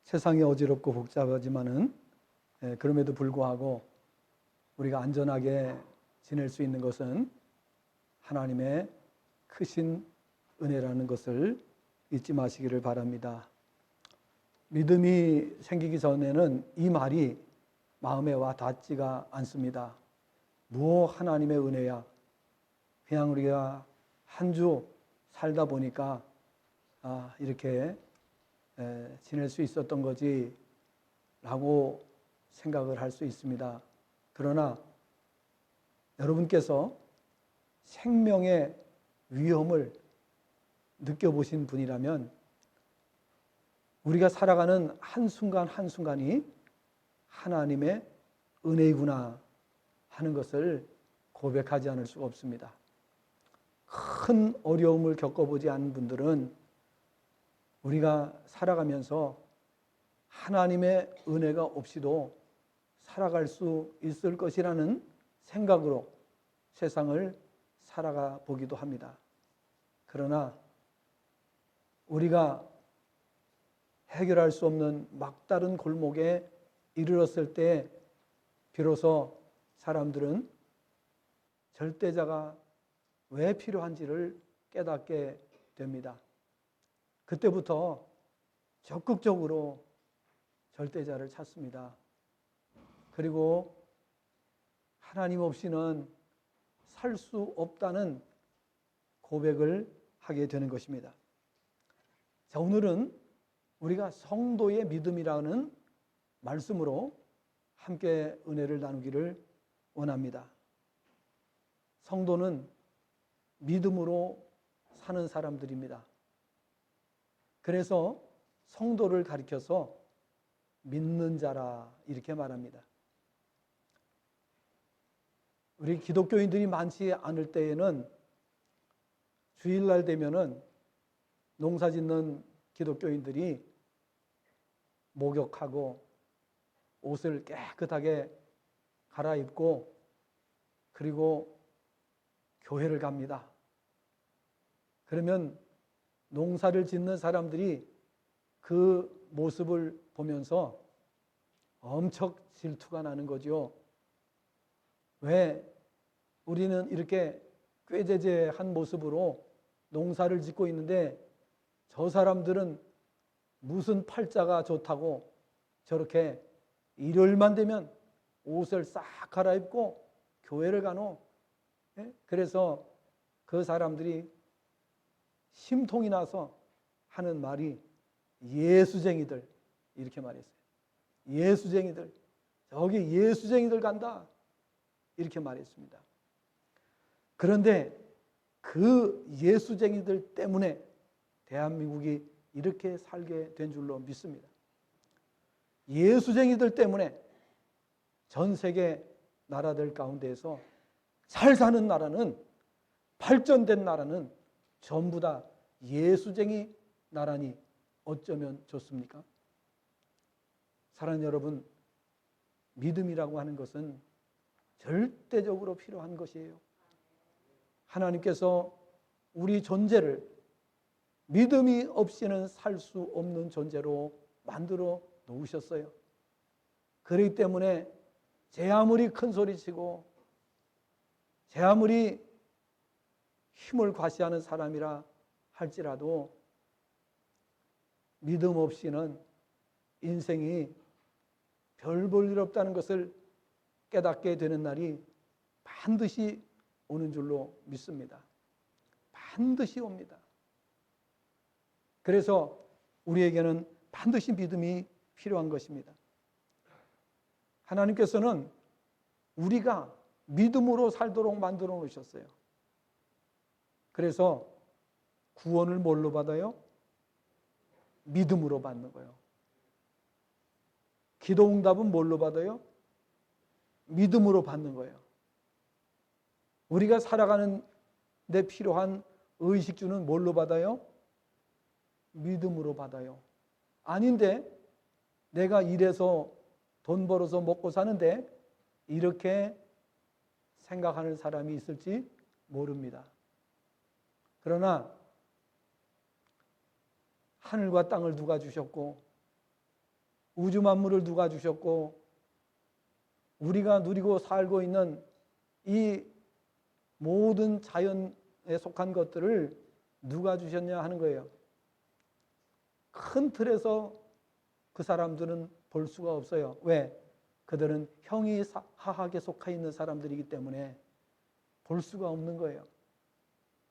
세상이 어지럽고 복잡하지만은 그럼에도 불구하고 우리가 안전하게 지낼 수 있는 것은 하나님의 크신 은혜라는 것을 잊지 마시기를 바랍니다. 믿음이 생기기 전에는 이 말이 마음에 와 닿지가 않습니다. 무엇 하나님의 은혜야. 그냥 우리가 한 주 살다 보니까 이렇게 지낼 수 있었던 거지 라고 생각을 할 수 있습니다. 그러나 여러분께서 생명의 위험을 느껴보신 분이라면 우리가 살아가는 한순간 한순간이 하나님의 은혜이구나 하는 것을 고백하지 않을 수가 없습니다. 큰 어려움을 겪어보지 않은 분들은 우리가 살아가면서 하나님의 은혜가 없이도 살아갈 수 있을 것이라는 생각으로 세상을 살아가 보기도 합니다. 그러나 우리가 해결할 수 없는 막다른 골목에 이르렀을 때 비로소 사람들은 절대자가 왜 필요한지를 깨닫게 됩니다. 그때부터 적극적으로 절대자를 찾습니다. 그리고 하나님 없이는 살 수 없다는 고백을 하게 되는 것입니다. 자, 오늘은 우리가 성도의 믿음이라는 말씀으로 함께 은혜를 나누기를 원합니다. 성도는 믿음으로 사는 사람들입니다. 그래서 성도를 가리켜서 믿는 자라 이렇게 말합니다. 우리 기독교인들이 많지 않을 때에는 주일날 되면은 농사 짓는 기독교인들이 목욕하고 옷을 깨끗하게 갈아입고 그리고 교회를 갑니다. 그러면 농사를 짓는 사람들이 그 모습을 보면서 엄청 질투가 나는 거죠. 왜 우리는 이렇게 꾀재재한 모습으로 농사를 짓고 있는데 저 사람들은 무슨 팔자가 좋다고 저렇게 일요일만 되면 옷을 싹 갈아입고 교회를 가노? 그래서 그 사람들이 심통이 나서 하는 말이 예수쟁이들 이렇게 말했어요. 예수쟁이들, 저기 예수쟁이들 간다 이렇게 말했습니다. 그런데 그 예수쟁이들 때문에 대한민국이 이렇게 살게 된 줄로 믿습니다. 예수쟁이들 때문에 전 세계 나라들 가운데에서 잘 사는 나라는, 발전된 나라는 전부 다 예수쟁이 나라니 어쩌면 좋습니까? 사랑하는 여러분, 믿음이라고 하는 것은 절대적으로 필요한 것이에요. 하나님께서 우리 존재를 믿음이 없이는 살 수 없는 존재로 만들어 놓으셨어요. 그렇기 때문에 제 아무리 큰 소리치고 제 아무리 힘을 과시하는 사람이라 할지라도 믿음 없이는 인생이 별 볼 일 없다는 것을 깨닫게 되는 날이 반드시 오는 줄로 믿습니다. 반드시 옵니다. 그래서 우리에게는 반드시 믿음이 필요한 것입니다. 하나님께서는 우리가 믿음으로 살도록 만들어 놓으셨어요. 그래서 구원을 뭘로 받아요? 믿음으로 받는 거예요. 기도 응답은 뭘로 받아요? 믿음으로 받는 거예요. 우리가 살아가는 데 필요한 의식주는 뭘로 받아요? 믿음으로 받아요. 아닌데 내가 일해서 돈 벌어서 먹고 사는데 이렇게 생각하는 사람이 있을지 모릅니다. 그러나 하늘과 땅을 누가 주셨고 우주 만물을 누가 주셨고 우리가 누리고 살고 있는 이 모든 자연에 속한 것들을 누가 주셨냐 하는 거예요. 큰 틀에서 그 사람들은 볼 수가 없어요. 왜? 그들은 형이하학에 속해 있는 사람들이기 때문에 볼 수가 없는 거예요.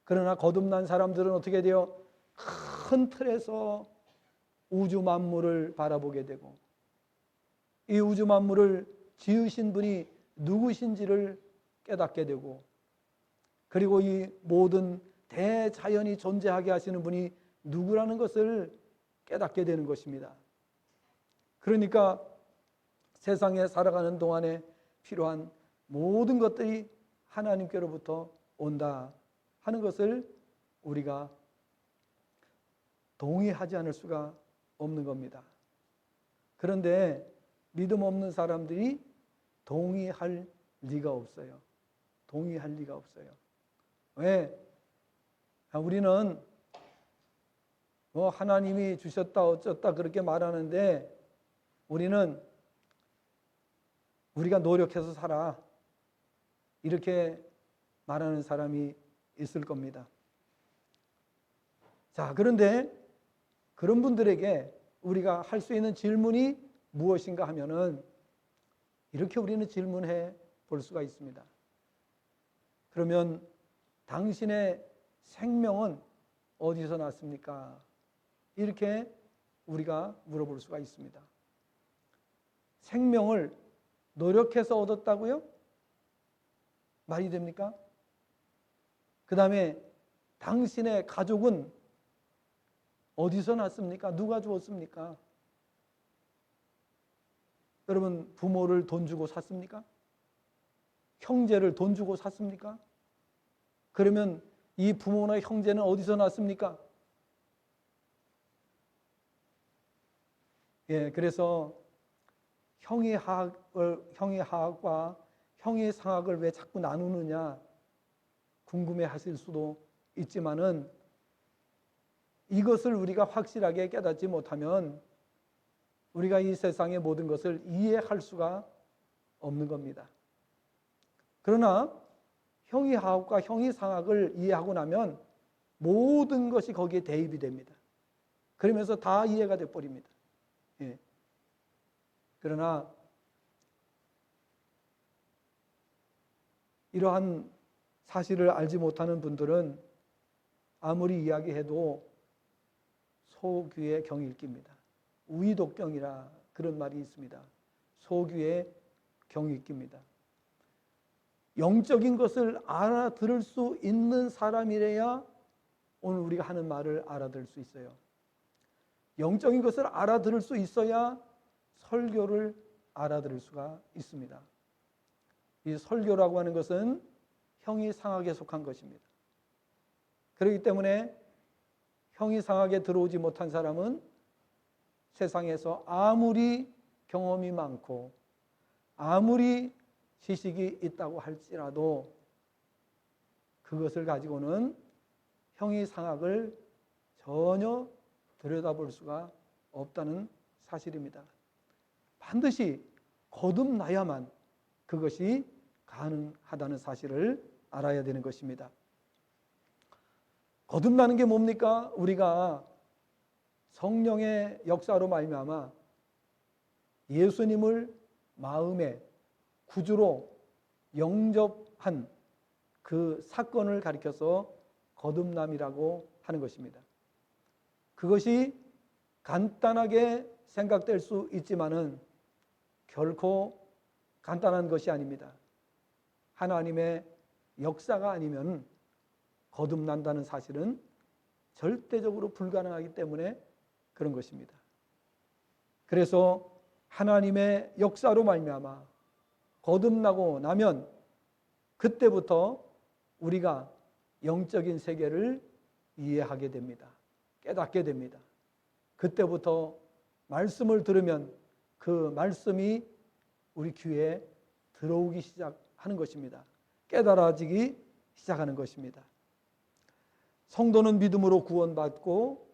그러나 거듭난 사람들은 어떻게 돼요? 큰 틀에서 우주 만물을 바라보게 되고 이 우주 만물을 지으신 분이 누구신지를 깨닫게 되고 그리고 이 모든 대자연이 존재하게 하시는 분이 누구라는 것을 깨닫게 되는 것입니다. 그러니까 세상에 살아가는 동안에 필요한 모든 것들이 하나님께로부터 온다 하는 것을 우리가 동의하지 않을 수가 없는 겁니다. 그런데 믿음 없는 사람들이 동의할 리가 없어요. 동의할 리가 없어요. 왜? 우리는 하나님이 주셨다 어쩌다 그렇게 말하는데 우리는 우리가 노력해서 살아 이렇게 말하는 사람이 있을 겁니다. 자, 그런데 그런 분들에게 우리가 할 수 있는 질문이 무엇인가 하면은 이렇게 우리는 질문해 볼 수가 있습니다. 그러면 당신의 생명은 어디서 났습니까? 이렇게 우리가 물어볼 수가 있습니다. 생명을 노력해서 얻었다고요? 말이 됩니까? 그 다음에 당신의 가족은 어디서 났습니까? 누가 주었습니까? 여러분, 부모를 돈 주고 샀습니까? 형제를 돈 주고 샀습니까? 그러면 이 부모나 형제는 어디서 났습니까? 예, 그래서 형이하학과 형이상학을 왜 자꾸 나누느냐 궁금해 하실 수도 있지만은 이것을 우리가 확실하게 깨닫지 못하면 우리가 이 세상의 모든 것을 이해할 수가 없는 겁니다. 그러나 형이하학과 형이상학을 이해하고 나면 모든 것이 거기에 대입이 됩니다. 그러면서 다 이해가 돼버립니다. 예. 그러나 이러한 사실을 알지 못하는 분들은 아무리 이야기해도 소귀의 경이 읽힙니다. 우의독경이라 그런 말이 있습니다. 소귀의 경이 읽힙니다. 영적인 것을 알아들을 수 있는 사람이래야 오늘 우리가 하는 말을 알아들을 수 있어요. 영적인 것을 알아들을 수 있어야 설교를 알아들을 수가 있습니다. 이 설교라고 하는 것은 형이상학에 속한 것입니다. 그렇기 때문에 형이상학에 들어오지 못한 사람은 세상에서 아무리 경험이 많고 아무리 지식이 있다고 할지라도 그것을 가지고는 형이상학을 전혀 들여다볼 수가 없다는 사실입니다. 반드시 거듭나야만 그것이 가능하다는 사실을 알아야 되는 것입니다. 거듭나는 게 뭡니까? 우리가 성령의 역사로 말미암아 예수님을 마음의 구주로 영접한 그 사건을 가리켜서 거듭남이라고 하는 것입니다. 그것이 간단하게 생각될 수 있지만은 결코 간단한 것이 아닙니다. 하나님의 역사가 아니면 거듭난다는 사실은 절대적으로 불가능하기 때문에 그런 것입니다. 그래서 하나님의 역사로 말미암아 거듭나고 나면 그때부터 우리가 영적인 세계를 이해하게 됩니다. 깨닫게 됩니다. 그때부터 말씀을 들으면 그 말씀이 우리 귀에 들어오기 시작하는 것입니다. 깨달아지기 시작하는 것입니다. 성도는 믿음으로 구원받고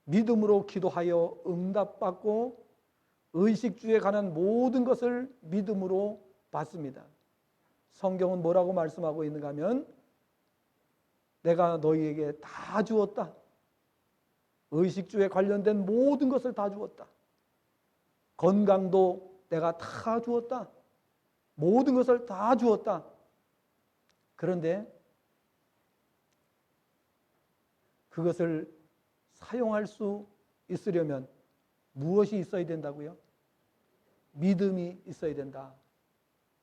믿음으로 기도하여 응답받고 의식주에 관한 모든 것을 믿음으로 받습니다. 성경은 뭐라고 말씀하고 있는가 하면 내가 너희에게 다 주었다. 의식주에 관련된 모든 것을 다 주었다. 건강도 내가 다 주었다. 모든 것을 다 주었다. 그런데 그것을 사용할 수 있으려면 무엇이 있어야 된다고요? 믿음이 있어야 된다.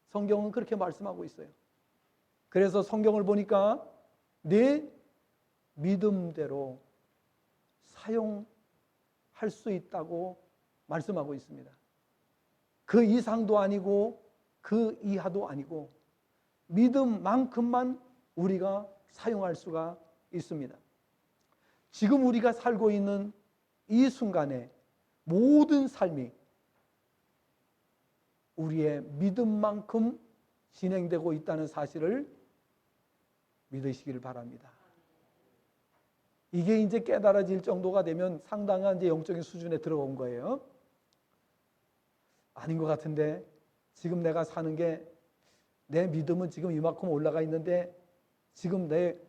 성경은 그렇게 말씀하고 있어요. 그래서 성경을 보니까 내 믿음대로 사용할 수 있다고 말씀하고 있습니다. 그 이상도 아니고 그 이하도 아니고 믿음만큼만 우리가 사용할 수가 있습니다. 지금 우리가 살고 있는 이 순간에 모든 삶이 우리의 믿음만큼 진행되고 있다는 사실을 믿으시기를 바랍니다. 이게 이제 깨달아질 정도가 되면 상당한 이제 영적인 수준에 들어온 거예요. 아닌 것 같은데 지금 내가 사는 게 내 믿음은 지금 이만큼 올라가 있는데 지금 내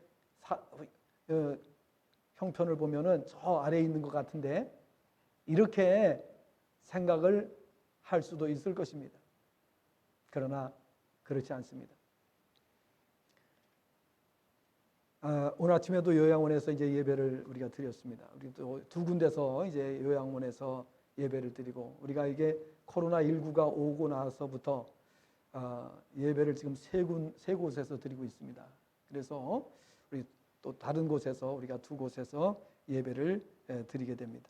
형편을 보면은 저 아래에 있는 것 같은데 이렇게 생각을 할 수도 있을 것입니다. 그러나 그렇지 않습니다. 오늘 아침에도 요양원에서 이제 예배를 우리가 드렸습니다. 우리 또 두 군데서 이제 요양원에서 예배를 드리고 우리가 이게 코로나19가 오고 나서부터 예배를 지금 세 곳에서 드리고 있습니다. 그래서 우리 또 다른 곳에서 우리가 두 곳에서 예배를 드리게 됩니다.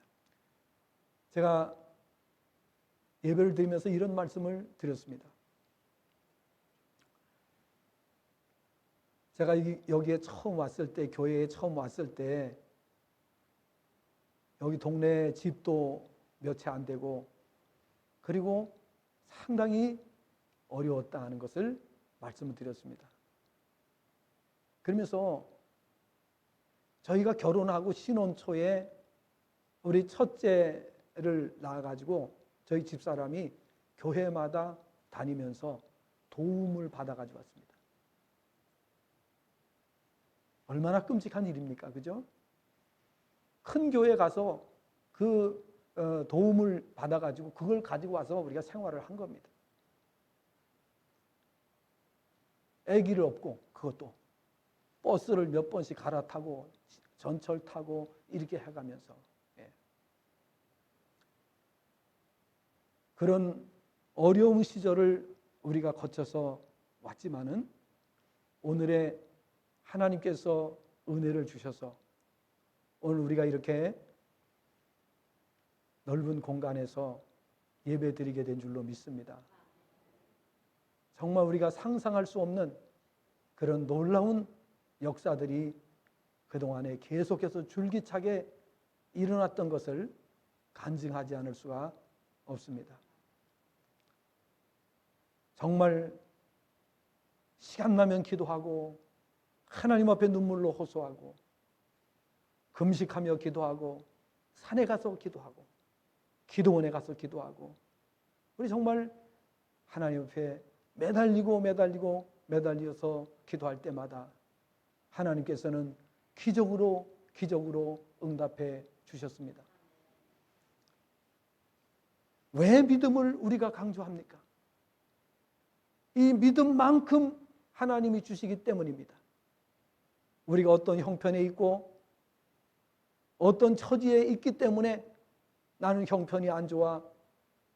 제가 예배를 드리면서 이런 말씀을 드렸습니다. 제가 여기에 처음 왔을 때, 교회에 처음 왔을 때 여기 동네 집도 몇 채 안 되고 그리고 상당히 어려웠다 하는 것을 말씀을 드렸습니다. 그러면서 저희가 결혼하고 신혼 초에 우리 첫째를 낳아가지고 저희 집사람이 교회마다 다니면서 도움을 받아가지고 왔습니다. 얼마나 끔찍한 일입니까? 그죠? 큰 교회 가서 그 도움을 받아가지고 그걸 가지고 와서 우리가 생활을 한 겁니다. 아기를 업고 그것도 버스를 몇 번씩 갈아타고 전철 타고 이렇게 해가면서 그런 어려운 시절을 우리가 거쳐서 왔지만은 오늘의 하나님께서 은혜를 주셔서 오늘 우리가 이렇게 넓은 공간에서 예배드리게 된 줄로 믿습니다. 정말 우리가 상상할 수 없는 그런 놀라운 역사들이 그동안에 계속해서 줄기차게 일어났던 것을 간증하지 않을 수가 없습니다. 정말 시간 나면 기도하고 하나님 앞에 눈물로 호소하고 금식하며 기도하고 산에 가서 기도하고 기도원에 가서 기도하고 우리 정말 하나님 앞에 매달려서 기도할 때마다 하나님께서는 기적으로 응답해 주셨습니다. 왜 믿음을 우리가 강조합니까? 이 믿음만큼 하나님이 주시기 때문입니다. 우리가 어떤 형편에 있고 어떤 처지에 있기 때문에 나는 형편이 안 좋아,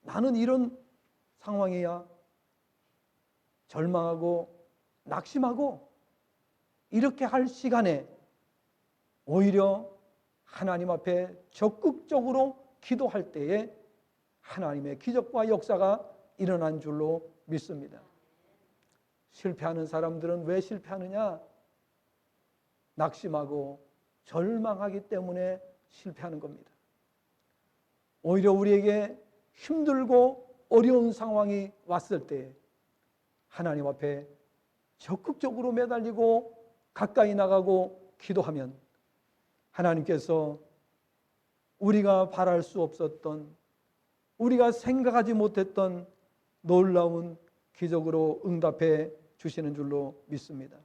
나는 이런 상황이야, 절망하고 낙심하고 이렇게 할 시간에 오히려 하나님 앞에 적극적으로 기도할 때에 하나님의 기적과 역사가 일어난 줄로 믿습니다. 실패하는 사람들은 왜 실패하느냐? 낙심하고 절망하기 때문에 실패하는 겁니다. 오히려 우리에게 힘들고 어려운 상황이 왔을 때 하나님 앞에 적극적으로 매달리고 가까이 나가고 기도하면 하나님께서 우리가 바랄 수 없었던, 우리가 생각하지 못했던 놀라운 기적으로 응답해 주시는 줄로 믿습니다.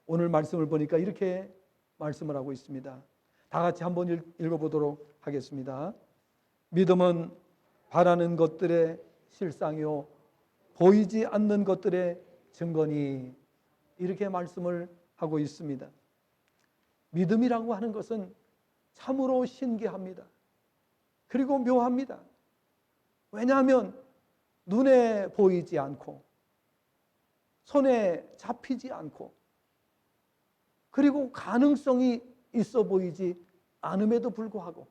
오늘 말씀을 보니까 이렇게 말씀을 하고 있습니다. 다 같이 한번 읽어보도록 하겠습니다. 믿음은 바라는 것들의 실상이요 보이지 않는 것들의 증거니, 이렇게 말씀을 하고 있습니다. 믿음이라고 하는 것은 참으로 신기합니다. 그리고 묘합니다. 왜냐하면 눈에 보이지 않고 손에 잡히지 않고 그리고 가능성이 있어 보이지 않음에도 불구하고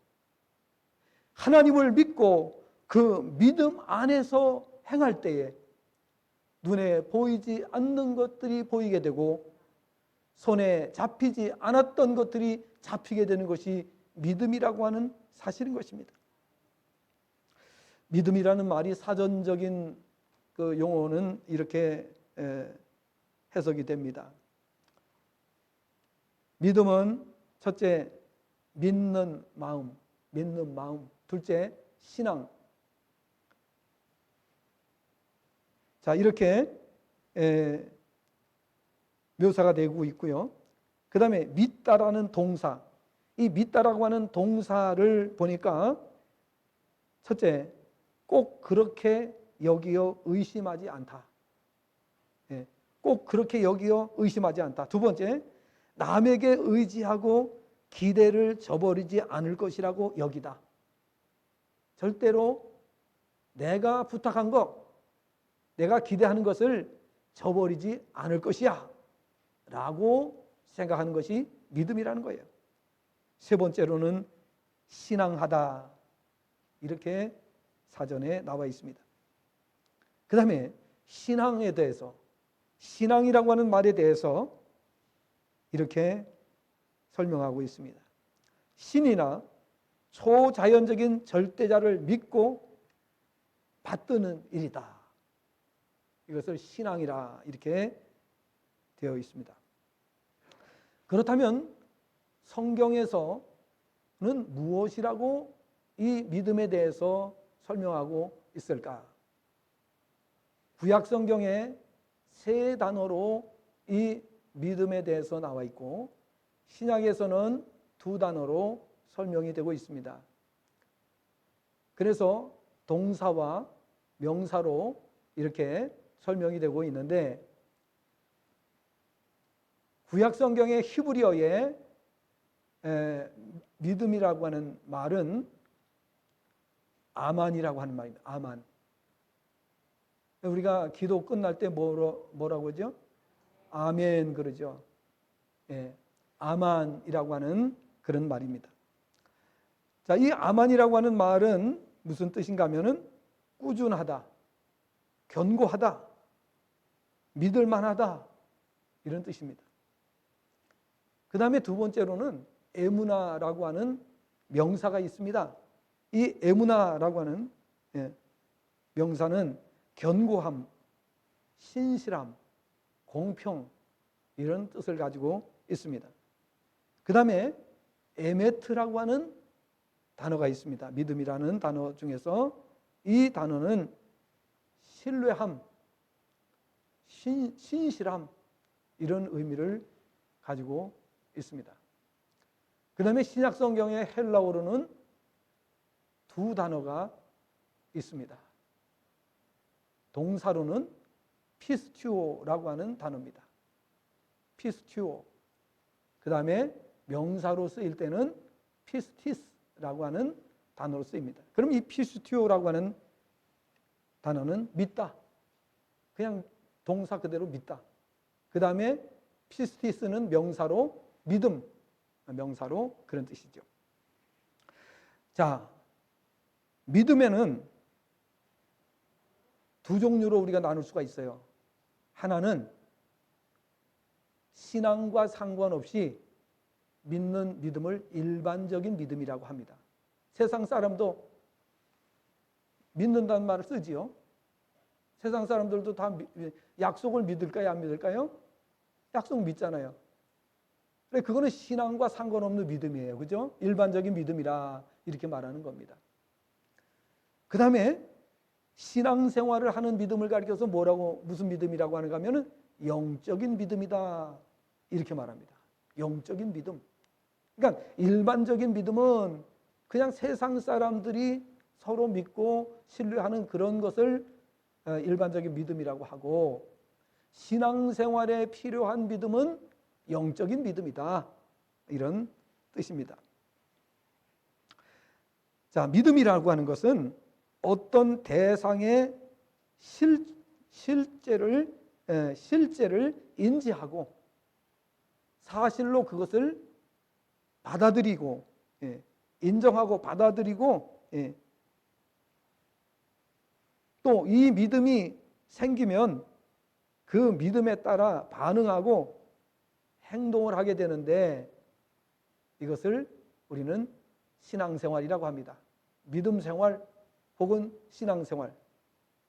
하나님을 믿고 그 믿음 안에서 행할 때에 눈에 보이지 않는 것들이 보이게 되고 손에 잡히지 않았던 것들이 잡히게 되는 것이 믿음이라고 하는 사실인 것입니다. 믿음이라는 말이 사전적인 그 용어는 이렇게 해석이 됩니다. 믿음은 첫째, 믿는 마음. 둘째, 신앙. 자, 이렇게 묘사가 되고 있고요. 그 다음에 믿다라는 동사. 이 믿다라고 하는 동사를 보니까 첫째, 꼭 그렇게 여기어 의심하지 않다. 꼭 그렇게 여기어 의심하지 않다. 두 번째, 남에게 의지하고 기대를 저버리지 않을 것이라고 여기다. 절대로 내가 부탁한 것, 내가 기대하는 것을 저버리지 않을 것이야 라고 생각하는 것이 믿음이라는 거예요. 세 번째로는 신앙하다, 이렇게 사전에 나와 있습니다. 그 다음에 신앙에 대해서, 신앙이라고 하는 말에 대해서 이렇게 설명하고 있습니다. 신이나 초자연적인 절대자를 믿고 받드는 일이다. 이것을 신앙이라 이렇게 되어 있습니다. 그렇다면 성경에서는 무엇이라고 이 믿음에 대해서 설명하고 있을까? 구약 성경에 세 단어로 이 믿음에 대해서 나와 있고 신약에서는 두 단어로 설명이 되고 있습니다. 그래서 동사와 명사로 이렇게 설명이 되고 있는데 구약 성경의 히브리어의 믿음이라고 하는 말은 아만이라고 하는 말입니다. 아만. 우리가 기도 끝날 때 뭐라고 하죠? 아멘 그러죠. 아만이라고 하는 그런 말입니다. 자, 이 아만이라고 하는 말은 무슨 뜻인가 하면은 꾸준하다, 견고하다, 믿을 만하다, 이런 뜻입니다. 그 다음에 두 번째로는 에무나라고 하는 명사가 있습니다. 이 에무나라고 하는 명사는 견고함, 신실함, 공평, 이런 뜻을 가지고 있습니다. 그 다음에 에메트라고 하는 단어가 있습니다. 믿음이라는 단어 중에서 이 단어는 신뢰함, 신실함, 이런 의미를 가지고 있습니다. 그 다음에 신약 성경의 헬라어로는 두 단어가 있습니다. 동사로는 피스튜오라고 하는 단어입니다. 피스튜오. 그 다음에 명사로 쓰일 때는 피스티스라고 하는 단어로 쓰입니다. 그럼 이 피스튜오라고 하는 단어는 믿다. 그냥 동사 그대로 믿다. 그 다음에 피스티스는 명사로 믿음, 명사로 그런 뜻이죠. 자, 믿음에는 두 종류로 우리가 나눌 수가 있어요. 하나는 신앙과 상관없이 믿는 믿음을 일반적인 믿음이라고 합니다. 세상 사람도 믿는다는 말을 쓰지요. 세상 사람들도 다 약속을 믿을까요? 안 믿을까요? 약속 믿잖아요. 그래, 그거는 신앙과 상관없는 믿음이에요. 그죠? 일반적인 믿음이라 이렇게 말하는 겁니다. 그 다음에 신앙생활을 하는 믿음을 가리켜서 무슨 믿음이라고 하는가 하면은 영적인 믿음이다. 이렇게 말합니다. 영적인 믿음. 그러니까 일반적인 믿음은 그냥 세상 사람들이 서로 믿고 신뢰하는 그런 것을 일반적인 믿음이라고 하고, 신앙생활에 필요한 믿음은 영적인 믿음이다. 이런 뜻입니다. 자, 믿음이라고 하는 것은 어떤 대상의 실제를 인지하고 사실로 그것을 받아들이고, 인정하고 받아들이고, 또 이 믿음이 생기면 그 믿음에 따라 반응하고 행동을 하게 되는데, 이것을 우리는 신앙생활이라고 합니다. 믿음생활 혹은 신앙생활.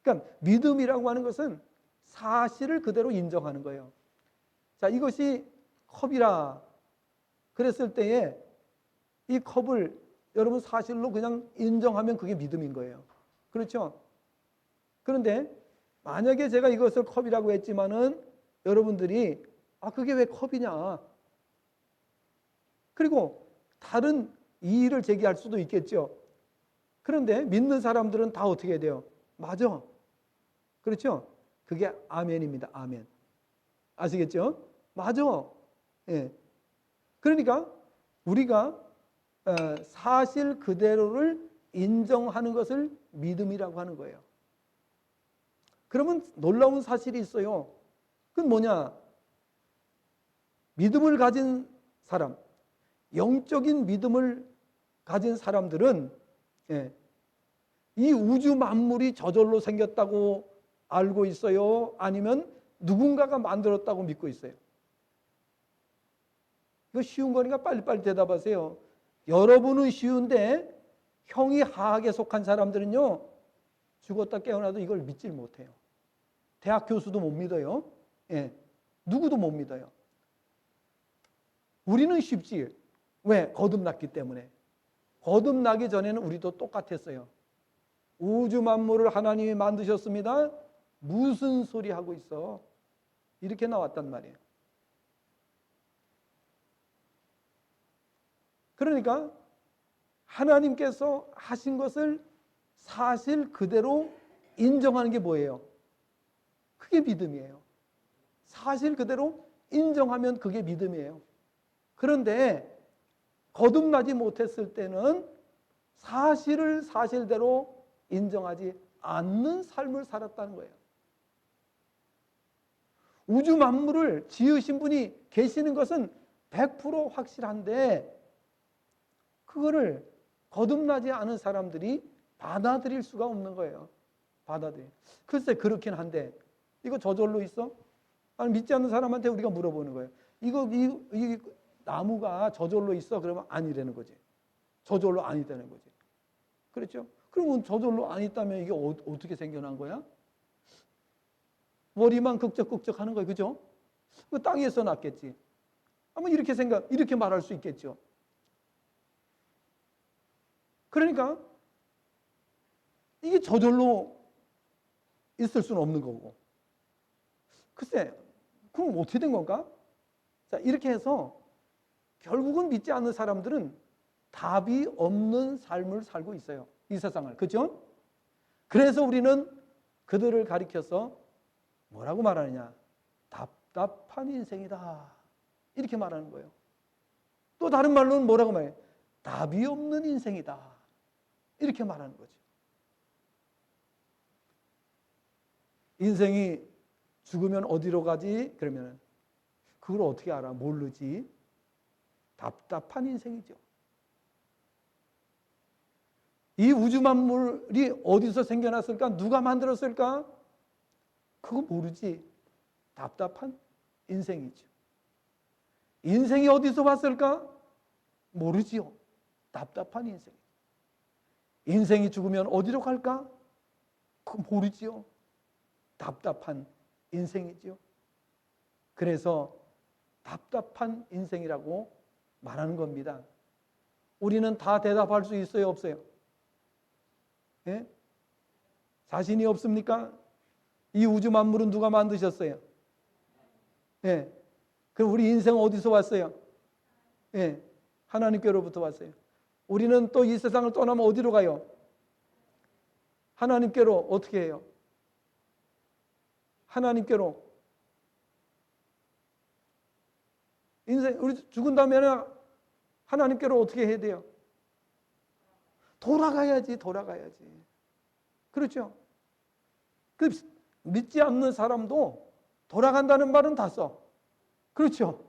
그러니까 믿음이라고 하는 것은 사실을 그대로 인정하는 거예요. 자, 이것이 컵이라 그랬을 때에 이 컵을 여러분 사실로 그냥 인정하면 그게 믿음인 거예요. 그렇죠? 그런데 만약에 제가 이것을 컵이라고 했지만은 여러분들이 그게 왜 컵이냐? 그리고 다른 이의를 제기할 수도 있겠죠. 그런데 믿는 사람들은 다 어떻게 돼요? 맞아. 그렇죠? 그게 아멘입니다. 아멘. 아시겠죠? 맞아. 예. 그러니까 우리가 사실 그대로를 인정하는 것을 믿음이라고 하는 거예요. 그러면 놀라운 사실이 있어요. 그건 뭐냐? 믿음을 가진 사람, 영적인 믿음을 가진 사람들은 이 우주 만물이 저절로 생겼다고 알고 있어요? 아니면 누군가가 만들었다고 믿고 있어요? 이거 쉬운 거니까 빨리빨리 대답하세요. 여러분은 쉬운데 형이 하학에 속한 사람들은요, 죽었다 깨어나도 이걸 믿질 못해요. 대학 교수도 못 믿어요. 누구도 못 믿어요. 우리는 쉽지. 왜? 거듭났기 때문에. 거듭나기 전에는 우리도 똑같았어요. 우주 만물을 하나님이 만드셨습니다. 무슨 소리 하고 있어? 이렇게 나왔단 말이에요. 그러니까 하나님께서 하신 것을 사실 그대로 인정하는 게 뭐예요? 그게 믿음이에요. 사실 그대로 인정하면 그게 믿음이에요. 그런데 거듭나지 못했을 때는 사실을 사실대로 인정하지 않는 삶을 살았다는 거예요. 우주 만물을 지으신 분이 계시는 것은 100% 확실한데 그거를 거듭나지 않은 사람들이 받아들일 수가 없는 거예요. 글쎄 그렇긴 한데 이거 저절로 있어? 아니 믿지 않는 사람한테 우리가 물어보는 거예요. 이 나무가 저절로 있어? 그러면 아니라는 거지. 저절로 아니다는 거지. 그렇죠? 그러면 저절로 안 있다면 이게 어떻게 생겨난 거야? 머리만 극적극적 하는 거예요. 그죠? 그 땅에서 났겠지. 아마 이렇게 말할 수 있겠죠. 그러니까 이게 저절로 있을 수는 없는 거고. 글쎄, 그럼 어떻게 된 건가? 자, 이렇게 해서 결국은 믿지 않는 사람들은 답이 없는 삶을 살고 있어요. 이 세상을. 그죠? 그래서 우리는 그들을 가리켜서 뭐라고 말하느냐? 답답한 인생이다. 이렇게 말하는 거예요. 또 다른 말로는 뭐라고 말해요? 답이 없는 인생이다. 이렇게 말하는 거죠. 인생이 죽으면 어디로 가지? 그러면 그걸 어떻게 알아? 모르지. 답답한 인생이죠. 이 우주 만물이 어디서 생겨났을까? 누가 만들었을까? 그거 모르지. 답답한 인생이죠. 인생이 어디서 왔을까? 모르지요. 답답한 인생. 인생이 죽으면 어디로 갈까? 그거 모르지요. 답답한 인생이지요. 그래서 답답한 인생이라고 말하는 겁니다. 우리는 다 대답할 수 있어요, 없어요? 예? 자신이 없습니까? 이 우주 만물은 누가 만드셨어요? 예. 그럼 우리 인생 어디서 왔어요? 예. 하나님께로부터 왔어요. 우리는 또 이 세상을 떠나면 어디로 가요? 하나님께로 어떻게 해요? 하나님께로. 인생, 우리 죽은 다음에는 하나님께로 어떻게 해야 돼요? 돌아가야지. 그렇죠? 그 믿지 않는 사람도 돌아간다는 말은 다 써. 그렇죠?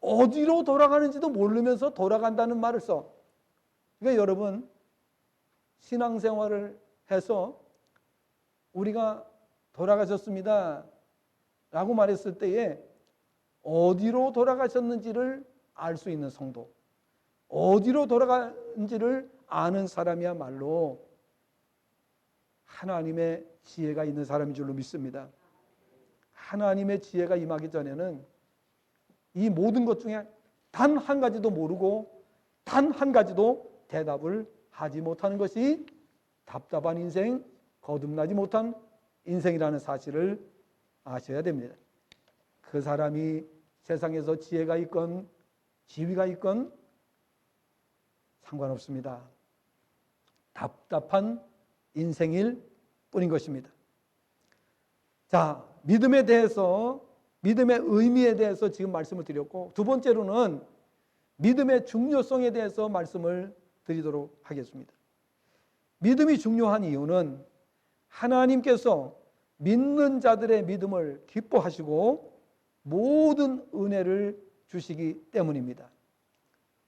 어디로 돌아가는지도 모르면서 돌아간다는 말을 써. 그러니까 여러분, 신앙생활을 해서 우리가 돌아가셨습니다 라고 말했을 때에 어디로 돌아가셨는지를 알 수 있는 성도, 어디로 돌아가는지를 아는 사람이야말로 하나님의 지혜가 있는 사람인 줄로 믿습니다. 하나님의 지혜가 임하기 전에는 이 모든 것 중에 단 한 가지도 모르고 단 한 가지도 대답을 하지 못하는 것이 답답한 인생, 거듭나지 못한 인생이라는 사실을 아셔야 됩니다. 그 사람이 세상에서 지혜가 있건 지위가 있건 상관없습니다. 답답한 인생일 뿐인 것입니다. 자, 믿음에 대해서, 믿음의 의미에 대해서 지금 말씀을 드렸고, 두 번째로는 믿음의 중요성에 대해서 말씀을 드리도록 하겠습니다. 믿음이 중요한 이유는 하나님께서 믿는 자들의 믿음을 기뻐하시고 모든 은혜를 주시기 때문입니다.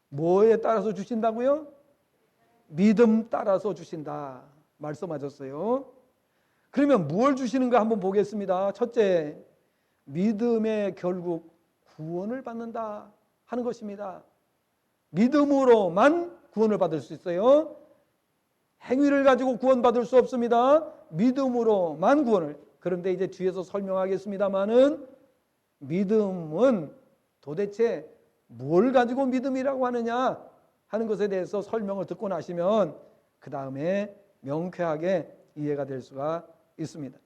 뭐에 따라서 주신다고요? 믿음 따라서 주신다 말씀하셨어요. 그러면 무엇을 주시는가 한번 보겠습니다. 첫째, 믿음의 결국 구원을 받는다 하는 것입니다. 믿음으로만 구원을 받을 수 있어요. 행위를 가지고 구원받을 수 없습니다. 믿음으로만 구원을. 그런데 이제 뒤에서 설명하겠습니다마는 믿음은 도대체 뭘 가지고 믿음이라고 하느냐 하는 것에 대해서 설명을 듣고 나시면 그 다음에 명쾌하게 이해가 될 수가 있습니다.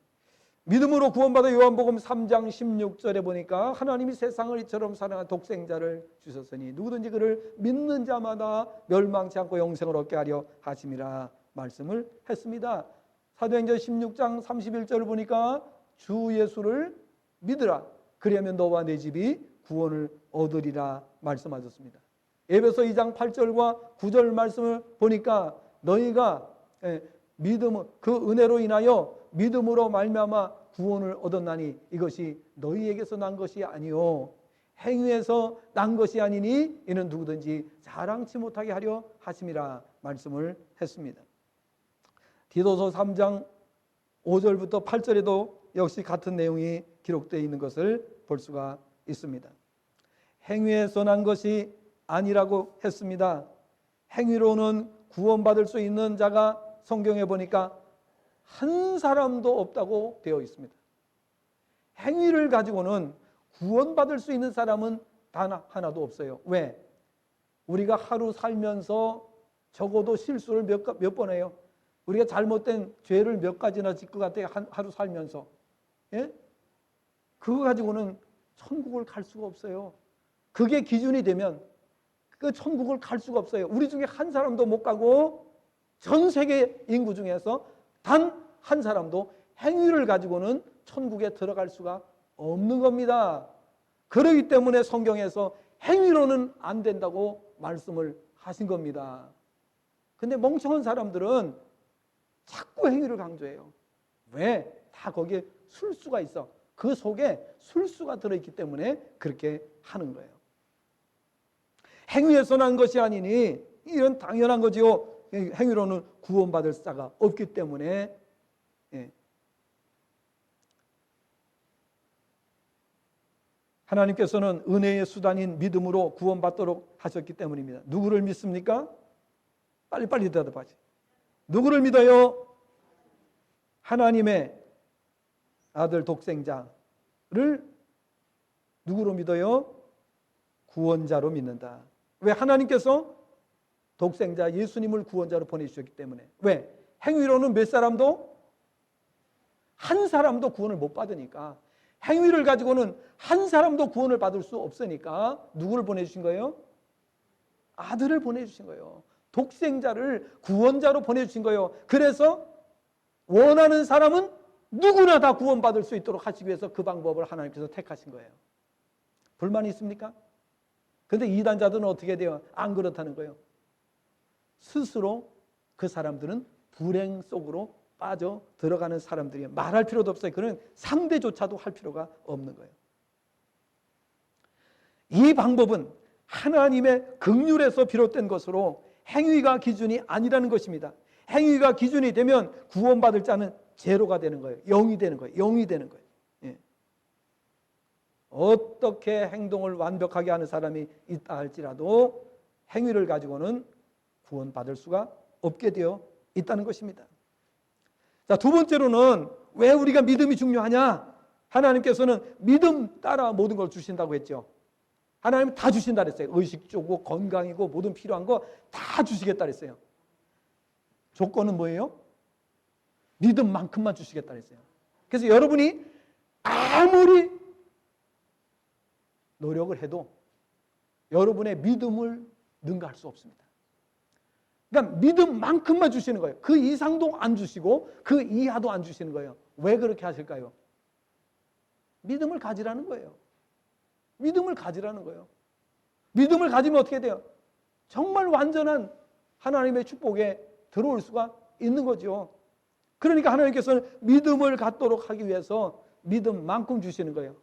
믿음으로 구원받아 요한복음 3장 16절에 보니까 하나님이 세상을 이처럼 사랑한 독생자를 주셨으니 누구든지 그를 믿는 자마다 멸망치 않고 영생을 얻게 하려 하심이라 말씀을 했습니다. 사도행전 16장 31절을 보니까 주 예수를 믿으라. 그리하면 너와 내 집이 구원을 얻으리라 말씀하셨습니다. 에베소 2장 8절과 9절 말씀을 보니까 너희가 믿음, 그 은혜로 인하여 믿음으로 말미암아 구원을 얻었나니 이것이 너희에게서 난 것이 아니요 행위에서 난 것이 아니니 이는 누구든지 자랑치 못하게 하려 하심이라 말씀을 했습니다. 디도서 3장 5절부터 8절에도 역시 같은 내용이 기록되어 있는 것을 볼 수가 있습니다. 행위에서 난 것이 아니라고 했습니다. 행위로는 구원받을 수 있는 자가 성경에 보니까 한 사람도 없다고 되어 있습니다. 행위를 가지고는 구원받을 수 있는 사람은 단 하나도 없어요. 왜? 우리가 하루 살면서 적어도 실수를 몇 번 해요. 우리가 잘못된 죄를 몇 가지나 짓고 같아요. 하루 살면서. 예? 그거 가지고는 천국을 갈 수가 없어요. 그게 기준이 되면 그 천국을 갈 수가 없어요. 우리 중에 한 사람도 못 가고 전 세계 인구 중에서 단 한 사람도 행위를 가지고는 천국에 들어갈 수가 없는 겁니다. 그렇기 때문에 성경에서 행위로는 안 된다고 말씀을 하신 겁니다. 근데 멍청한 사람들은 자꾸 행위를 강조해요. 왜? 다 거기에 술수가 있어. 그 속에 술수가 들어있기 때문에 그렇게 하는 거예요. 행위에서 난 것이 아니니 이런 당연한 거지요. 행위로는 구원받을 자가 없기 때문에. 하나님께서는 은혜의 수단인 믿음으로 구원받도록 하셨기 때문입니다. 누구를 믿습니까? 빨리빨리 대답하지. 누구를 믿어요? 하나님의 아들 독생자를 누구로 믿어요? 구원자로 믿는다. 왜? 하나님께서 독생자 예수님을 구원자로 보내주셨기 때문에. 왜? 행위로는 몇 사람도? 한 사람도 구원을 못 받으니까. 행위를 가지고는 한 사람도 구원을 받을 수 없으니까 누구를 보내주신 거예요? 아들을 보내주신 거예요. 독생자를 구원자로 보내주신 거예요. 그래서 원하는 사람은 누구나 다 구원받을 수 있도록 하시기 위해서 그 방법을 하나님께서 택하신 거예요. 불만이 있습니까? 근데 이단자들은 어떻게 돼요? 안 그렇다는 거예요. 스스로 그 사람들은 불행 속으로 빠져 들어가는 사람들이에요. 말할 필요도 없어요. 그런 상대조차도 할 필요가 없는 거예요. 이 방법은 하나님의 긍휼에서 비롯된 것으로 행위가 기준이 아니라는 것입니다. 행위가 기준이 되면 구원받을 자는 제로가 되는 거예요. 0이 되는 거예요. 0이 되는 거예요. 예. 어떻게 행동을 완벽하게 하는 사람이 있다 할지라도 행위를 가지고는 구원받을 수가 없게 되어 있다는 것입니다. 자, 두 번째로는 왜 우리가 믿음이 중요하냐? 하나님께서는 믿음 따라 모든 걸 주신다고 했죠. 하나님은 다 주신다 그랬어요. 의식주고 건강이고 모든 필요한 거 다 주시겠다 그랬어요. 조건은 뭐예요? 믿음만큼만 주시겠다 그랬어요. 그래서 여러분이 아무리 노력을 해도 여러분의 믿음을 능가할 수 없습니다. 그러니까 믿음만큼만 주시는 거예요. 그 이상도 안 주시고 그 이하도 안 주시는 거예요. 왜 그렇게 하실까요? 믿음을 가지라는 거예요. 믿음을 가지라는 거예요. 믿음을 가지면 어떻게 돼요? 정말 완전한 하나님의 축복에 들어올 수가 있는 거죠. 그러니까 하나님께서는 믿음을 갖도록 하기 위해서 믿음만큼 주시는 거예요.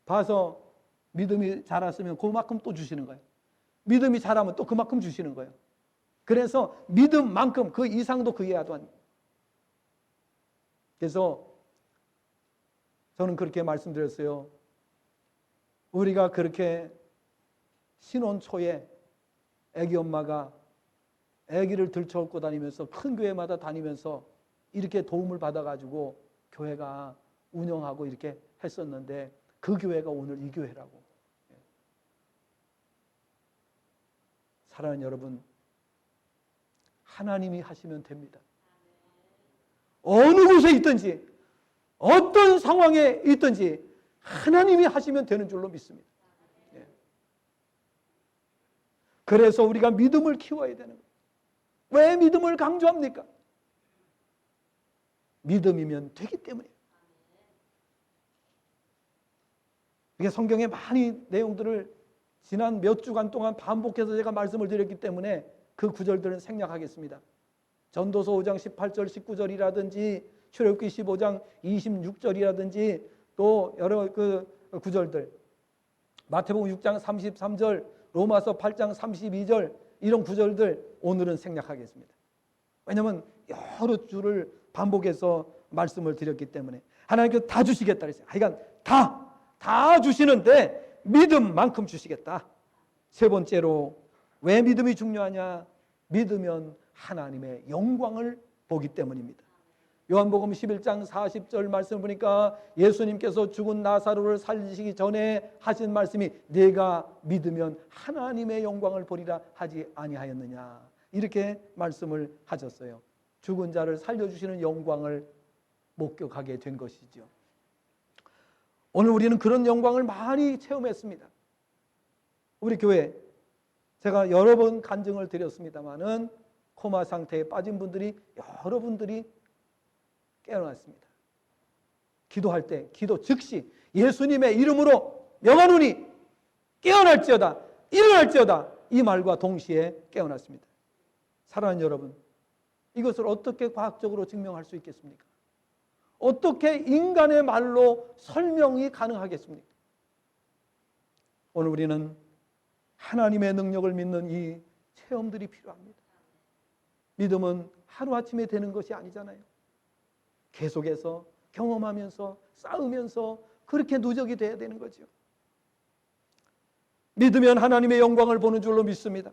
봐서 믿음이 자랐으면 그만큼 또 주시는 거예요. 믿음이 자라면 또 그만큼 주시는 거예요. 그래서 믿음만큼 그 이상도 그 이하도 아니에요. 그래서 저는 그렇게 말씀드렸어요. 우리가 그렇게 신혼 초에 아기 엄마가 아기를 들쳐업고 다니면서 큰 교회마다 다니면서 이렇게 도움을 받아가지고 교회가 운영하고 이렇게 했었는데 그 교회가 오늘 이 교회라고. 사랑하는 여러분, 하나님이 하시면 됩니다. 어느 곳에 있든지 어떤 상황에 있든지 하나님이 하시면 되는 줄로 믿습니다. 그래서 우리가 믿음을 키워야 되는 거예요. 왜 믿음을 강조합니까? 믿음이면 되기 때문이에요. 이게 성경의 많은 내용들을 지난 몇 주간 동안 반복해서 제가 말씀을 드렸기 때문에 그 구절들은 생략하겠습니다. 전도서 5장 18절 19절이라든지 출애굽기 15장 26절이라든지 또 여러 그 구절들, 마태복음 6장 33절, 로마서 8장 32절 이런 구절들 오늘은 생략하겠습니다. 왜냐하면 여러 주를 반복해서 말씀을 드렸기 때문에 하나님께서 다 주시겠다 그랬어요. 하여간 다 주시는데 믿음만큼 주시겠다. 세 번째로 왜 믿음이 중요하냐? 믿으면 하나님의 영광을 보기 때문입니다. 요한복음 11장 40절 말씀 보니까 예수님께서 죽은 나사로를 살리시기 전에 하신 말씀이 내가 믿으면 하나님의 영광을 보리라 하지 아니하였느냐, 이렇게 말씀을 하셨어요. 죽은 자를 살려주시는 영광을 목격하게 된 것이죠. 오늘 우리는 그런 영광을 많이 체험했습니다. 우리 교회 제가 여러 번 간증을 드렸습니다마는 코마 상태에 빠진 분들이 여러분들이 깨어났습니다. 기도할 때 기도 즉시 예수님의 이름으로 명하노니 깨어날지어다, 일어날지어다, 이 말과 동시에 깨어났습니다. 사랑하는 여러분, 이것을 어떻게 과학적으로 증명할 수 있겠습니까? 어떻게 인간의 말로 설명이 가능하겠습니까? 오늘 우리는 하나님의 능력을 믿는 이 체험들이 필요합니다. 믿음은 하루아침에 되는 것이 아니잖아요. 계속해서 경험하면서 싸우면서 그렇게 누적이 돼야 되는 거죠. 믿으면 하나님의 영광을 보는 줄로 믿습니다.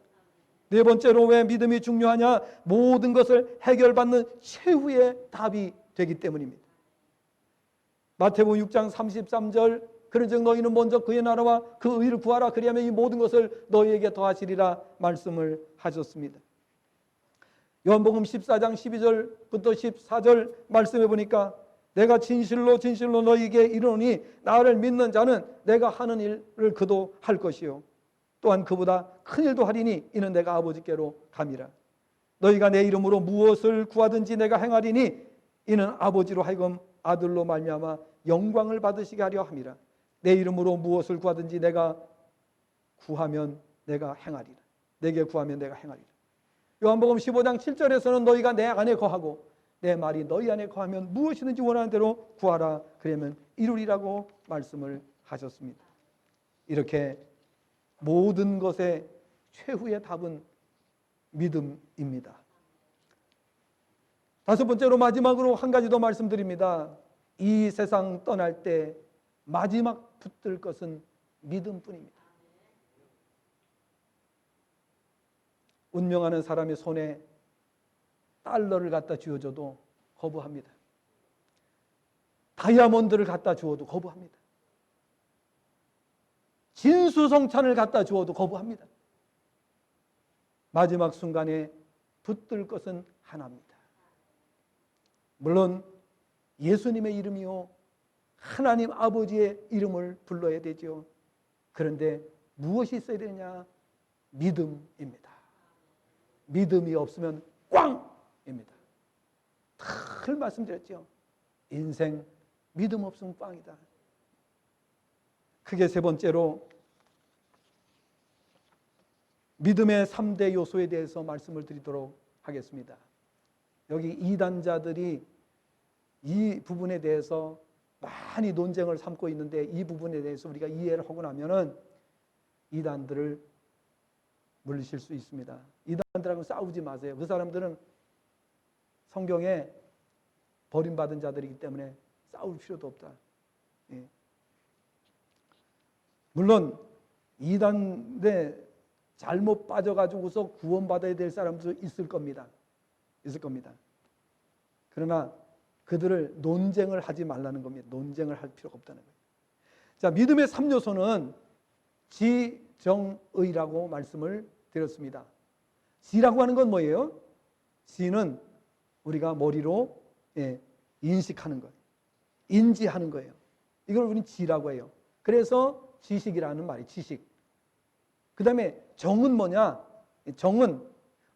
네 번째로 왜 믿음이 중요하냐? 모든 것을 해결받는 최후의 답이 되기 때문입니다. 마태복음 6장 33절 그런즉 너희는 먼저 그의 나라와 그 의를 구하라. 그리하면 이 모든 것을 너희에게 더하시리라 말씀을 하셨습니다. 요한복음 14장 12절부터 14절 말씀해 보니까 내가 진실로 진실로 너희에게 이르노니 나를 믿는 자는 내가 하는 일을 그도 할 것이요 또한 그보다 큰 일도 하리니 이는 내가 아버지께로 감이라. 너희가 내 이름으로 무엇을 구하든지 내가 행하리니 이는 아버지로 하여금 아들로 말미암아 영광을 받으시게 하려 함이라. 내 이름으로 무엇을 구하든지 내가 구하면 내가 행하리라. 내게 구하면 내가 행하리라. 요한복음 15장 7절에서는 너희가 내 안에 거하고 내 말이 너희 안에 거하면 무엇이든지 원하는 대로 구하라. 그러면 이루리라고 말씀을 하셨습니다. 이렇게 모든 것의 최후의 답은 믿음입니다. 다섯 번째로 마지막으로 한 가지 더 말씀드립니다. 이 세상 떠날 때 마지막 붙들 것은 믿음뿐입니다. 운명하는 사람의 손에 달러를 갖다 쥐어줘도 거부합니다. 다이아몬드를 갖다 주어도 거부합니다. 진수성찬을 갖다 주어도 거부합니다. 마지막 순간에 붙들 것은 하나입니다. 물론 예수님의 이름이요 하나님 아버지의 이름을 불러야 되죠. 그런데 무엇이 있어야 되느냐? 믿음입니다. 믿음이 없으면 꽝입니다. 늘 말씀드렸죠. 인생 믿음 없으면 꽝이다. 크게 세 번째로 믿음의 3대 요소에 대해서 말씀을 드리도록 하겠습니다. 여기 이단자들이 이 부분에 대해서 많이 논쟁을 삼고 있는데 이 부분에 대해서 우리가 이해를 하고 나면은 이단들을 물리칠 수 있습니다. 이단들하고 싸우지 마세요. 그 사람들은 성경에 버림받은 자들이기 때문에 싸울 필요도 없다. 예. 물론 이단에 잘못 빠져가지고서 구원받아야 될 사람도 있을 겁니다. 있을 겁니다. 그러나 그들을 논쟁을 하지 말라는 겁니다. 논쟁을 할 필요가 없다는 거예요. 자, 믿음의 3요소는 지정의라고 말씀을 드렸습니다. 지라고 하는 건 뭐예요? 지는 우리가 머리로 인식하는 거예요. 인지하는 거예요. 이걸 우리는 지라고 해요. 그래서 지식이라는 말이 지식. 그 다음에 정은 뭐냐? 정은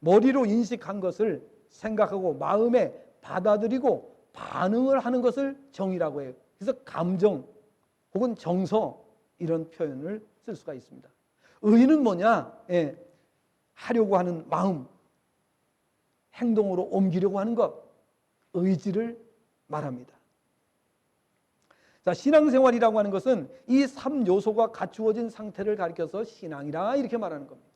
머리로 인식한 것을 생각하고 마음에 받아들이고 반응을 하는 것을 정이라고 해요. 그래서 감정 혹은 정서 이런 표현을 쓸 수가 있습니다. 의는 뭐냐? 하려고 하는 마음, 행동으로 옮기려고 하는 것, 의지를 말합니다. 자, 신앙생활이라고 하는 것은 이 3요소가 갖추어진 상태를 가리켜서 신앙이라 이렇게 말하는 겁니다.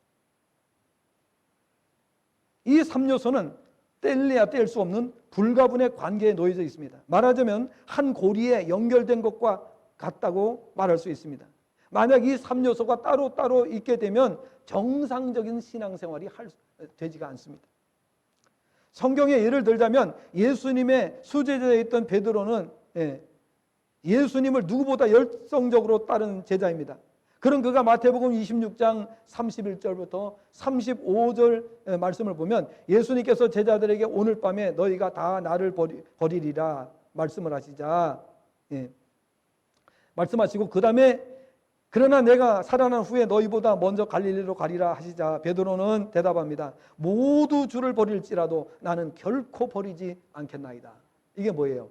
이 3요소는 뗄래야 뗄 수 없는 불가분의 관계에 놓여져 있습니다. 말하자면 한 고리에 연결된 것과 같다고 말할 수 있습니다. 만약 이 3요소가 따로따로 있게 되면 정상적인 신앙생활이 되지가 않습니다. 성경에 예를 들자면 예수님의 수제자였던 베드로는 예수님을 누구보다 열성적으로 따른 제자입니다. 그런 그가 마태복음 26장 31절부터 35절 말씀을 보면 예수님께서 제자들에게 오늘 밤에 너희가 다 나를 버리리라 말씀을 하시자 말씀하시고 그 다음에 그러나 내가 살아난 후에 너희보다 먼저 갈릴리로 가리라 하시자 베드로는 대답합니다. 모두 주를 버릴지라도 나는 결코 버리지 않겠나이다. 이게 뭐예요?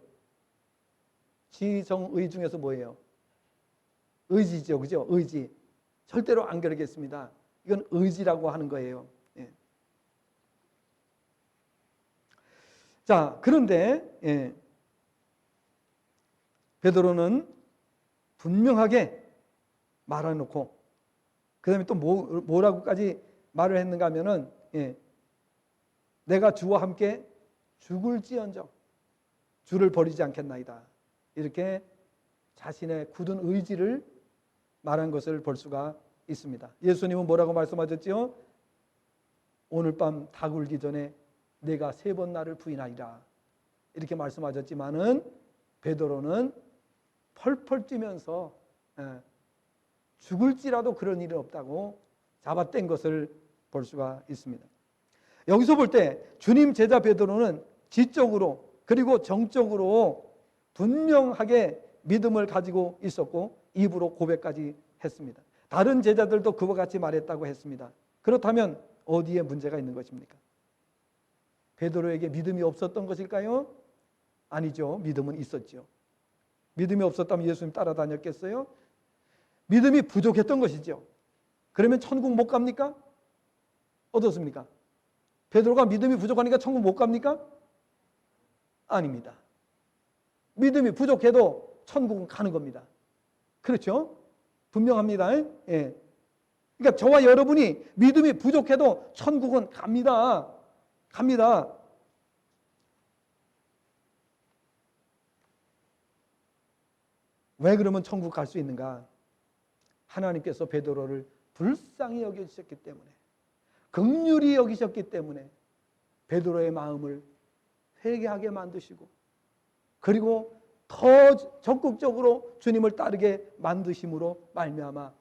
지정의 중에서 뭐예요? 의지죠. 그죠? 의지. 절대로 안 그러겠습니다. 이건 의지라고 하는 거예요. 예. 자, 그런데 베드로는 분명하게 말해놓고 그 다음에 또 뭐라고까지 말을 했는가 하면은 내가 주와 함께 죽을지언정 주를 버리지 않겠나이다. 이렇게 자신의 굳은 의지를 말한 것을 볼 수가 있습니다. 예수님은 뭐라고 말씀하셨지요? 오늘 밤 닭 울기 전에 내가 3번 나를 부인하리라 이렇게 말씀하셨지만은 베드로는 펄펄 뛰면서 죽을지라도 그런 일은 없다고 잡아뗀 것을 볼 수가 있습니다. 여기서 볼 때 주님 제자 베드로는 지적으로 그리고 정적으로 분명하게 믿음을 가지고 있었고 입으로 고백까지 했습니다. 다른 제자들도 그와 같이 말했다고 했습니다. 그렇다면 어디에 문제가 있는 것입니까? 베드로에게 믿음이 없었던 것일까요? 아니죠. 믿음은 있었죠. 믿음이 없었다면 예수님 따라다녔겠어요? 믿음이 부족했던 것이죠. 그러면 천국 못 갑니까? 어떻습니까? 베드로가 믿음이 부족하니까 천국 못 갑니까? 아닙니다. 믿음이 부족해도 천국은 가는 겁니다. 그렇죠? 분명합니다. 예. 그러니까 저와 여러분이 믿음이 부족해도 천국은 갑니다. 갑니다. 왜 그러면 천국 갈 수 있는가? 하나님께서 베드로를 불쌍히 여기셨기 때문에, 긍휼히 여기셨기 때문에 베드로의 마음을 회개하게 만드시고, 그리고 더 적극적으로 주님을 따르게 만드심으로 말미암아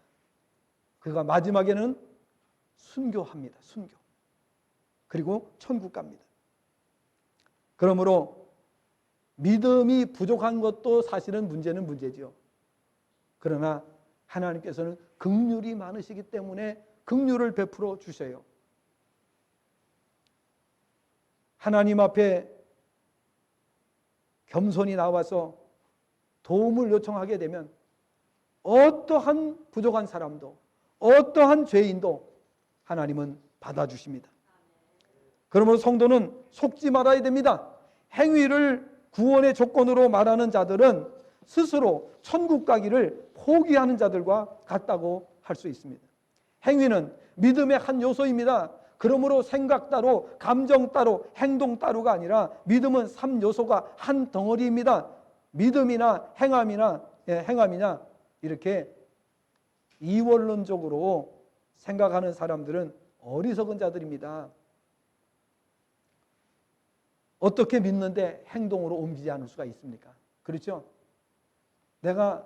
그가 마지막에는 순교합니다. 순교. 그리고 천국 갑니다. 그러므로 믿음이 부족한 것도 사실은 문제는 문제지요. 그러나 하나님께서는 긍휼이 많으시기 때문에 긍휼을 베풀어 주셔요. 하나님 앞에 겸손히 나와서 도움을 요청하게 되면 어떠한 부족한 사람도 어떠한 죄인도 하나님은 받아주십니다. 그러므로 성도는 속지 말아야 됩니다. 행위를 구원의 조건으로 말하는 자들은 스스로 천국 가기를 포기하는 자들과 같다고 할 수 있습니다. 행위는 믿음의 한 요소입니다. 그러므로 생각 따로, 감정 따로, 행동 따로가 아니라 믿음은 3요소가 한 덩어리입니다. 믿음이나 행함이냐 이렇게 이원론적으로 생각하는 사람들은 어리석은 자들입니다. 어떻게 믿는데 행동으로 옮기지 않을 수가 있습니까? 그렇죠? 내가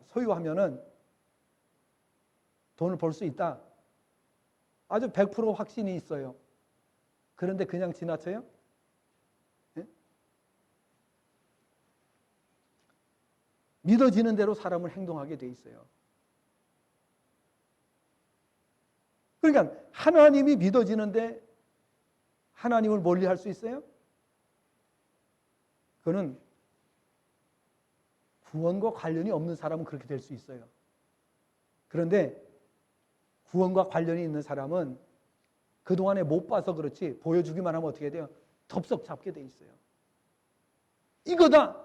소유하면은 돈을 벌 수 있다. 아주 100% 확신이 있어요. 그런데 그냥 지나쳐요? 네? 믿어지는 대로 사람을 행동하게 돼 있어요. 그러니까 하나님이 믿어지는데 하나님을 멀리할 수 있어요? 그거는 구원과 관련이 없는 사람은 그렇게 될 수 있어요. 그런데 구원과 관련이 있는 사람은 그동안에 못 봐서 그렇지 보여주기만 하면 어떻게 돼요? 덥석 잡게 돼 있어요. 이거다!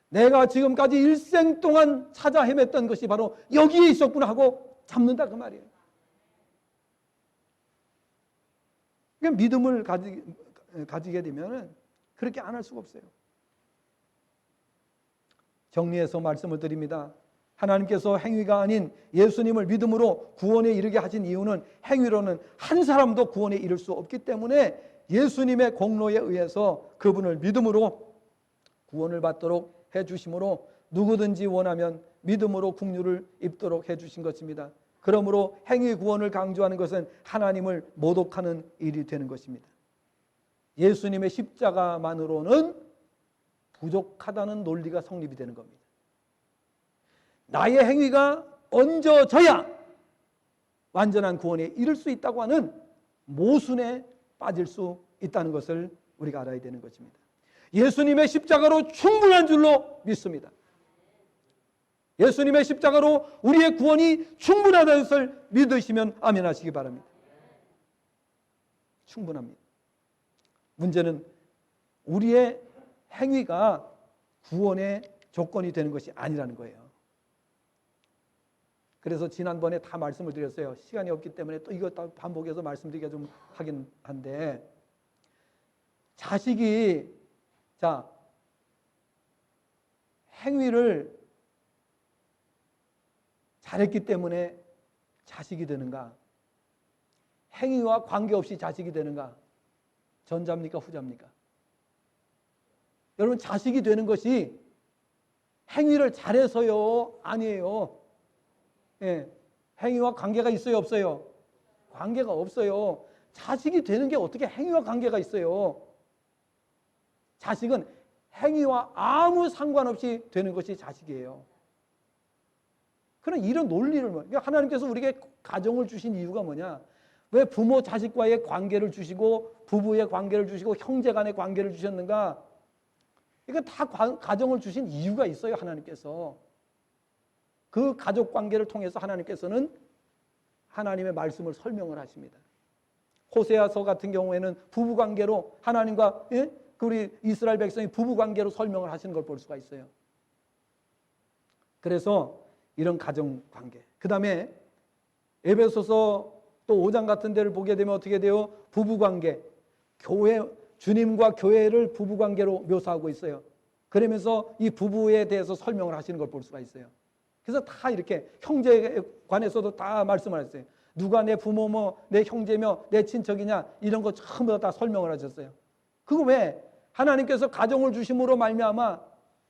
내가 지금까지 일생 동안 찾아 헤맸던 것이 바로 여기에 있었구나 하고 잡는다 그 말이에요. 그러니까 믿음을 가지게 되면 그렇게 안 할 수가 없어요. 정리해서 말씀을 드립니다. 하나님께서 행위가 아닌 예수님을 믿음으로 구원에 이르게 하신 이유는 행위로는 한 사람도 구원에 이를 수 없기 때문에 예수님의 공로에 의해서 그분을 믿음으로 구원을 받도록 해주심으로 누구든지 원하면 믿음으로 긍휼을 입도록 해주신 것입니다. 그러므로 행위 구원을 강조하는 것은 하나님을 모독하는 일이 되는 것입니다. 예수님의 십자가만으로는 부족하다는 논리가 성립이 되는 겁니다. 나의 행위가 얹어져야 완전한 구원에 이를 수 있다고 하는 모순에 빠질 수 있다는 것을 우리가 알아야 되는 것입니다. 예수님의 십자가로 충분한 줄로 믿습니다. 예수님의 십자가로 우리의 구원이 충분하다는 것을 믿으시면 아멘 하시기 바랍니다. 충분합니다. 문제는 우리의 행위가 구원의 조건이 되는 것이 아니라는 거예요. 그래서 지난번에 다 말씀을 드렸어요. 시간이 없기 때문에 또 이거 반복해서 말씀드리기가 좀 하긴 한데, 자식이 행위를 잘했기 때문에 자식이 되는가? 행위와 관계없이 자식이 되는가? 전자입니까? 후자입니까? 여러분, 자식이 되는 것이 행위를 잘해서요? 아니에요. 예. 행위와 관계가 있어요, 없어요? 관계가 없어요. 자식이 되는 게 어떻게 행위와 관계가 있어요? 자식은 행위와 아무 상관없이 되는 것이 자식이에요. 그런 이런 논리를, 그러니까 하나님께서 우리에게 가정을 주신 이유가 뭐냐? 왜 부모 자식과의 관계를 주시고 부부의 관계를 주시고 형제 간의 관계를 주셨는가? 이거 다 가정을 주신 이유가 있어요, 하나님께서. 그 가족 관계를 통해서 하나님께서는 하나님의 말씀을 설명을 하십니다. 호세아서 같은 경우에는 부부 관계로 하나님과 우리 이스라엘 백성이 부부 관계로 설명을 하시는 걸 볼 수가 있어요. 그래서 이런 가정 관계. 그다음에 에베소서 또 5장 같은 데를 보게 되면 어떻게 돼요? 부부 관계. 교회, 주님과 교회를 부부 관계로 묘사하고 있어요. 그러면서 이 부부에 대해서 설명을 하시는 걸 볼 수가 있어요. 그래서 다 이렇게 형제에 관해서도 다 말씀을 하셨어요. 누가 내 부모며 내 형제며 내 친척이냐 이런 거 전부 다 설명을 하셨어요. 그거 왜? 하나님께서 가정을 주심으로 말미암아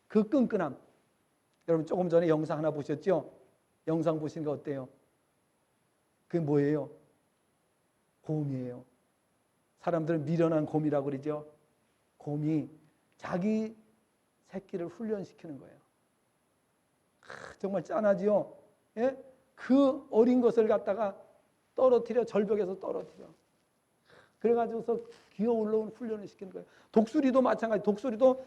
그 끈끈함. 여러분 조금 전에 영상 하나 보셨죠? 영상 보신 거 어때요? 그게 뭐예요? 곰이에요. 사람들은 미련한 곰이라고 그러죠. 곰이 자기 새끼를 훈련시키는 거예요. 정말 짠하지요? 예? 그 어린 것을 갖다가 떨어뜨려, 절벽에서 떨어뜨려. 그래가지고서 기어 올라온 훈련을 시키는 거예요. 독수리도 마찬가지. 독수리도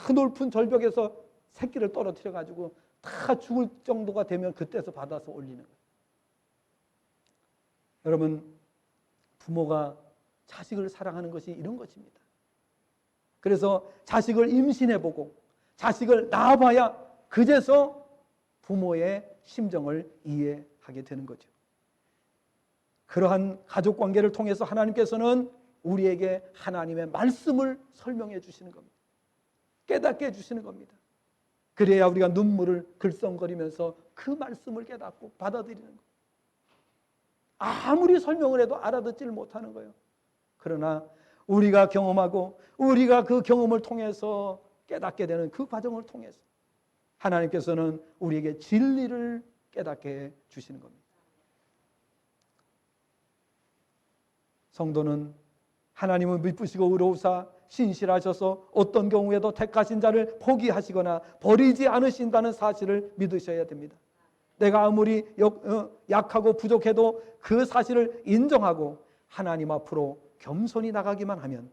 그 높은 절벽에서 새끼를 떨어뜨려가지고 다 죽을 정도가 되면 그때서 받아서 올리는 거예요. 여러분, 부모가 자식을 사랑하는 것이 이런 것입니다. 그래서 자식을 임신해보고 자식을 낳아봐야 그제서 부모의 심정을 이해하게 되는 거죠. 그러한 가족 관계를 통해서 하나님께서는 우리에게 하나님의 말씀을 설명해 주시는 겁니다. 깨닫게 해주시는 겁니다. 그래야 우리가 눈물을 글썽거리면서 그 말씀을 깨닫고 받아들이는 거예요. 아무리 설명을 해도 알아듣지를 못하는 거예요. 그러나 우리가 경험하고 우리가 그 경험을 통해서 깨닫게 되는 그 과정을 통해서 하나님께서는 우리에게 진리를 깨닫게 해 주시는 겁니다. 성도는 하나님을 미쁘시고 의로우사 신실하셔서 어떤 경우에도 택하신 자를 포기하시거나 버리지 않으신다는 사실을 믿으셔야 됩니다. 내가 아무리 약하고 부족해도 그 사실을 인정하고 하나님 앞으로 겸손히 나가기만 하면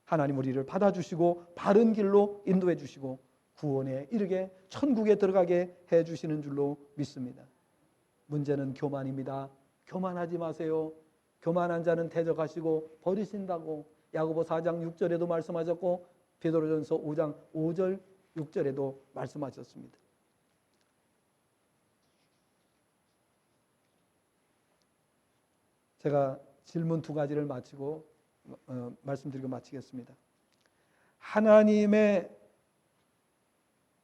하나님 우리를 받아주시고 바른 길로 인도해 주시고 구원에 이르게 천국에 들어가게 해 주시는 줄로 믿습니다. 문제는 교만입니다. 교만하지 마세요. 교만한 자는 대적하시고 버리신다고 야고보 4장 6절에도 말씀하셨고 베드로전서 5장 5절 6절에도 말씀하셨습니다. 제가 질문 두 가지를 마치고 말씀드리고 마치겠습니다. 하나님의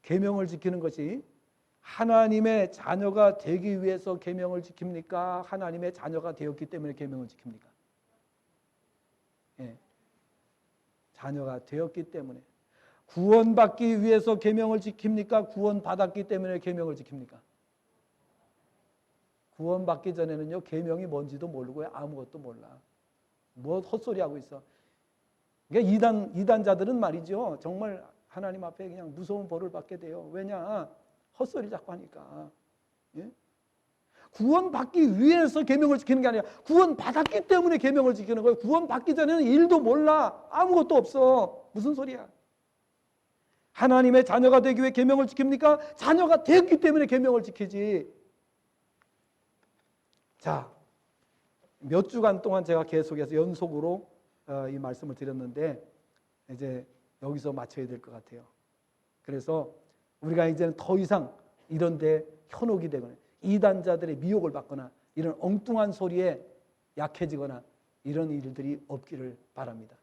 계명을 지키는 것이 하나님의 자녀가 되기 위해서 계명을 지킵니까? 하나님의 자녀가 되었기 때문에 계명을 지킵니까? 예. 자녀가 되었기 때문에. 구원받기 위해서 계명을 지킵니까? 구원받았기 때문에 계명을 지킵니까? 구원받기 전에는요, 계명이 뭔지도 모르고 아무것도 몰라. 뭐 헛소리하고 있어. 그러니까 이단자들은 말이죠, 정말 하나님 앞에 그냥 무서운 벌을 받게 돼요. 왜냐? 헛소리 자꾸 하니까. 예? 구원받기 위해서 계명을 지키는 게 아니라 구원받았기 때문에 계명을 지키는 거예요. 구원받기 전에는 일도 몰라. 아무것도 없어. 무슨 소리야? 하나님의 자녀가 되기 위해 계명을 지킵니까? 자녀가 되었기 때문에 계명을 지키지. 자, 몇 주간 동안 제가 계속해서 연속으로 이 말씀을 드렸는데 이제 여기서 마쳐야 될 것 같아요. 그래서 우리가 이제는 더 이상 이런 데 현혹이 되거나 이단자들의 미혹을 받거나 이런 엉뚱한 소리에 약해지거나 이런 일들이 없기를 바랍니다.